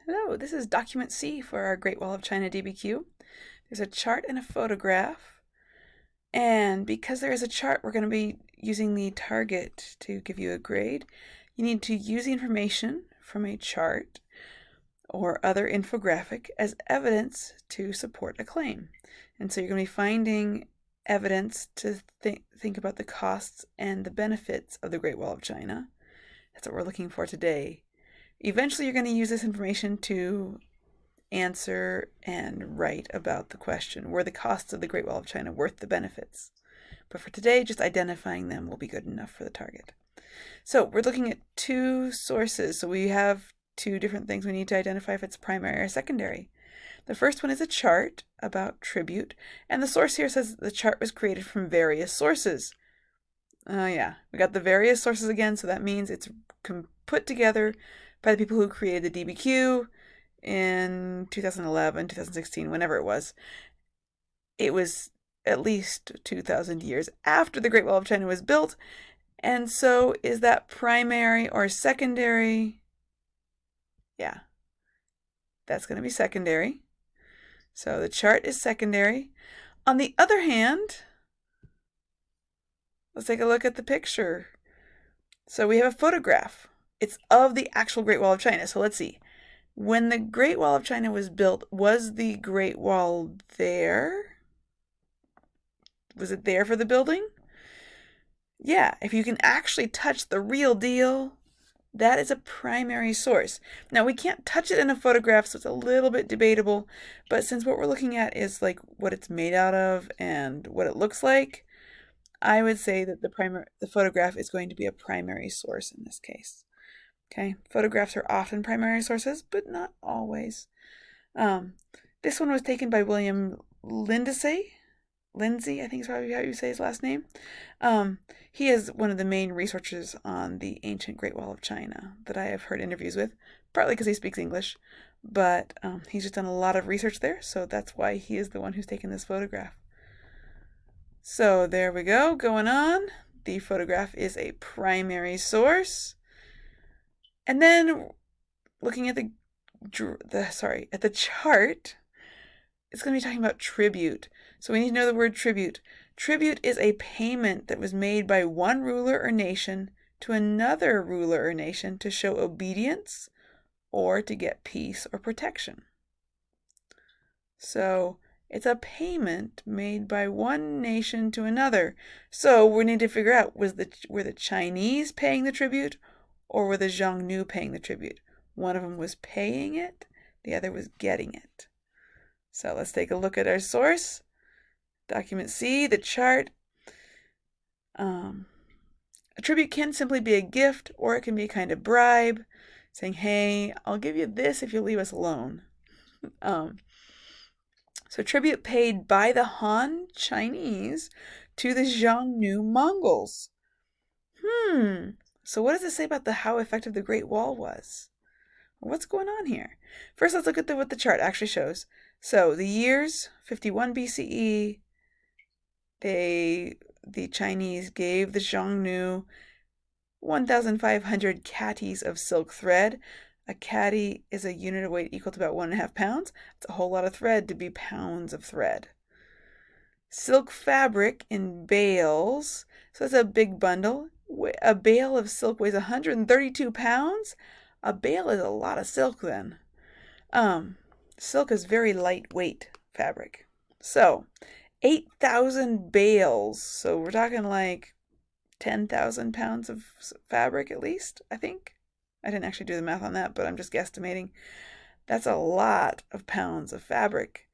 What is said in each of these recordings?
Hello, this is document C for our Great Wall of China DBQ. There's a chart and a photograph. And because there is a chart, we're going to be using the target to give you a grade. You need to use the information from a chart or other infographic as evidence to support a claim. And so you're going to be finding evidence to think about the costs and the benefits of the Great Wall of China. That's what we're looking for today. Eventually, you're going to use this information to answer and write about the question, were the costs of the Great Wall of China worth the benefits? But for today, just identifying them will be good enough for the target. So we're looking at two sources. So we have two different things we need to identify if it's primary or secondary. The first one is a chart about tribute, and the source here says the chart was created from various sources. Yeah, we got the various sources again, so that means it's put together by the people who created the DBQ in 2011, 2016, whenever it was. It was at least 2,000 years after the Great Wall of China was built. And so is that primary or secondary? Yeah, that's going to be secondary. So the chart is secondary. On the other hand, let's take a look at the picture. So we have a photograph. It's of the actual Great Wall of China. So let's see. When the Great Wall of China was built, was the Great Wall there? Was it there for the building? Yeah, if you can actually touch the real deal, that is a primary source. Now, we can't touch it in a photograph, so it's a little bit debatable, but since what we're looking at is like what it's made out of and what it looks like, I would say that the photograph is going to be a primary source in this case. Okay, photographs are often primary sources, but not always. This one was taken by William Lindsay, I think is probably how you say his last name. He is one of the main researchers on the ancient Great Wall of China that I have heard interviews with, partly because he speaks English, but he's just done a lot of research there, so that's why he is the one who's taken this photograph. So there we go, going on. The photograph is a primary source. And then looking at the chart, it's going to be talking about tribute. So we need to know the word tribute. Tribute is a payment that was made by one ruler or nation to another ruler or nation to show obedience or to get peace or protection. So it's a payment made by one nation to another. So we need to figure out, were the Chinese paying the tribute or were the Xiongnu paying the tribute? One of them was paying it, the other was getting it. So let's take a look at our source. Document C, the chart. A tribute can simply be a gift, or it can be a kind of bribe, saying, hey, I'll give you this if you leave us alone. So tribute paid by the Han Chinese to the Xiongnu Mongols. So what does it say about how effective the Great Wall was? What's going on here? First, let's look at what the chart actually shows. So the years, 51 BCE, the Chinese gave the Xiongnu 1,500 catties of silk thread. A catty is a unit of weight equal to about 1.5 pounds. It's a whole lot of thread to be pounds of thread. Silk fabric in bales. So that's a big bundle. A bale of silk weighs 132 pounds. A bale is a lot of silk then. Silk is very lightweight fabric. So 8,000 bales. So we're talking like 10,000 pounds of fabric at least, I think. I didn't actually do the math on that, but I'm just guesstimating. That's a lot of pounds of fabric.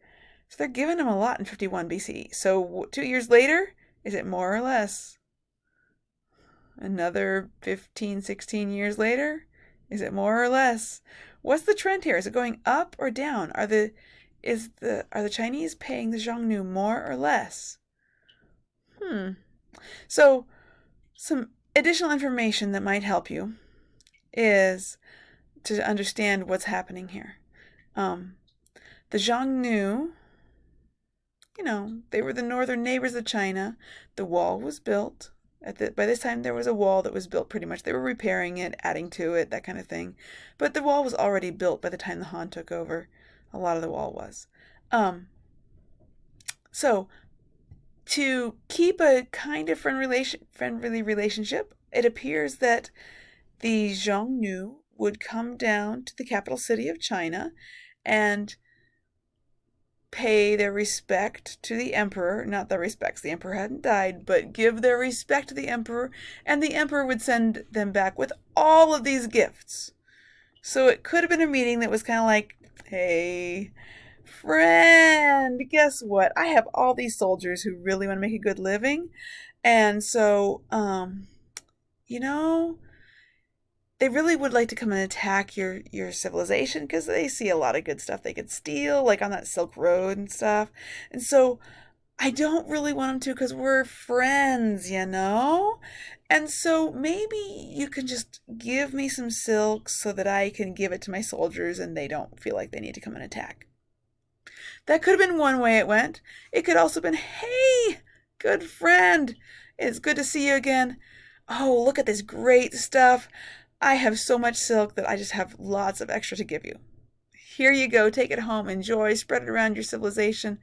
So they're giving them a lot in 51 BCE. So 2 years later, is it more or less? Another 15, 16 years later, is it more or less? What's the trend here? Is it going up or down? Are the Chinese paying the Xiongnu more or less? So some additional information that might help you is to understand what's happening here. The Xiongnu, they were the northern neighbors of China. The wall was built. By this time, there was a wall that was built pretty much. They were repairing it, adding to it, that kind of thing. But the wall was already built by the time the Han took over. A lot of the wall was. So, to keep a kind of friendly relationship, it appears that the Xiongnu would come down to the capital city of China and pay their respect to the emperor, not their respects, the emperor hadn't died, but give their respect to the emperor, and the emperor would send them back with all of these gifts. So it could have been a meeting that was kind of like, hey, friend, guess what? I have all these soldiers who really want to make a good living, and so, you know, they really would like to come and attack your civilization because they see a lot of good stuff they could steal, like on that Silk Road and stuff. And so I don't really want them to because we're friends, you know? And so maybe you can just give me some silk so that I can give it to my soldiers and they don't feel like they need to come and attack. That could have been one way it went. It could also have been, hey, good friend, it's good to see you again. Oh, look at this great stuff. I have so much silk that I just have lots of extra to give you. Here you go. Take it home. Enjoy. Spread it around your civilization.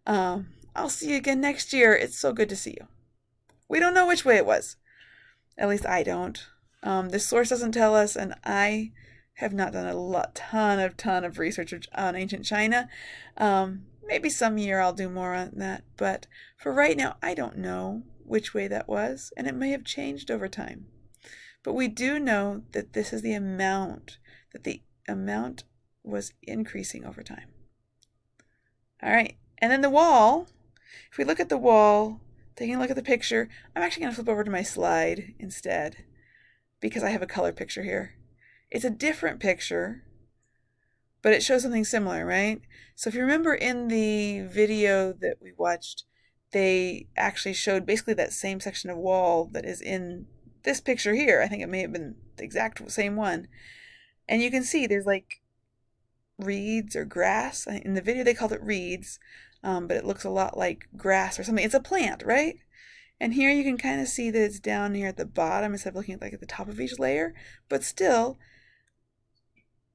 I'll see you again next year. It's so good to see you. We don't know which way it was. At least I don't. This source doesn't tell us, and I have not done a ton of research on ancient China. Maybe some year I'll do more on that, but for right now, I don't know which way that was, and it may have changed over time. But we do know that this is the amount, that the amount was increasing over time. All right, and then the wall, if we look at the wall, taking a look at the picture, I'm actually going to flip over to my slide instead because I have a color picture here. It's a different picture, but it shows something similar, right? So if you remember in the video that we watched, they actually showed basically that same section of wall that is in this picture here. I think it may have been the exact same one. And you can see there's like reeds or grass. In the video they called it reeds, but it looks a lot like grass or something. It's a plant, right? And here you can kind of see that it's down here at the bottom instead of looking like at the top of each layer. But still,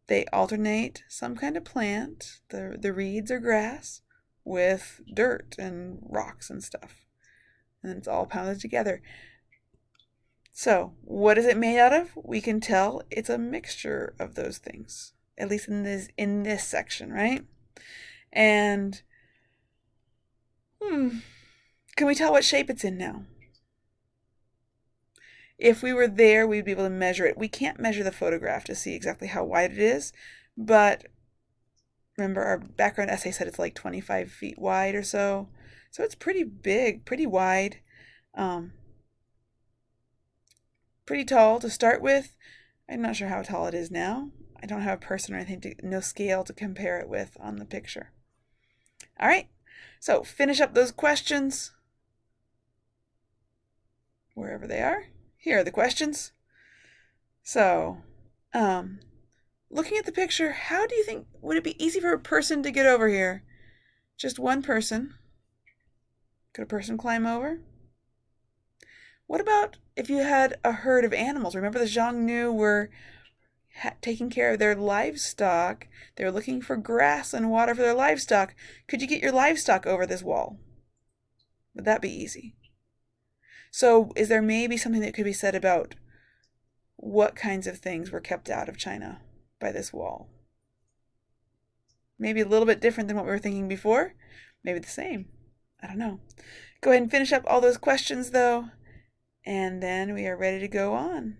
they alternate some kind of plant, the reeds or grass, with dirt and rocks and stuff. And it's all pounded together. So, what is it made out of? We can tell it's a mixture of those things, at least in this section, right? And can we tell what shape it's in now? If we were there, we'd be able to measure it. We can't measure the photograph to see exactly how wide it is, but remember our background essay said it's like 25 feet wide or so. So it's pretty big, pretty wide. Pretty tall to start with. I'm not sure how tall it is now. I don't have a person or anything, no scale to compare it with on the picture. All right, so finish up those questions wherever they are. Here are the questions. So, looking at the picture, how do you think, would it be easy for a person to get over here? Just one person. Could a person climb over? What about if you had a herd of animals? Remember the Xiongnu were taking care of their livestock. They were looking for grass and water for their livestock. Could you get your livestock over this wall? Would that be easy? So is there maybe something that could be said about what kinds of things were kept out of China by this wall? Maybe a little bit different than what we were thinking before. Maybe the same. I don't know. Go ahead and finish up all those questions, though. And then we are ready to go on.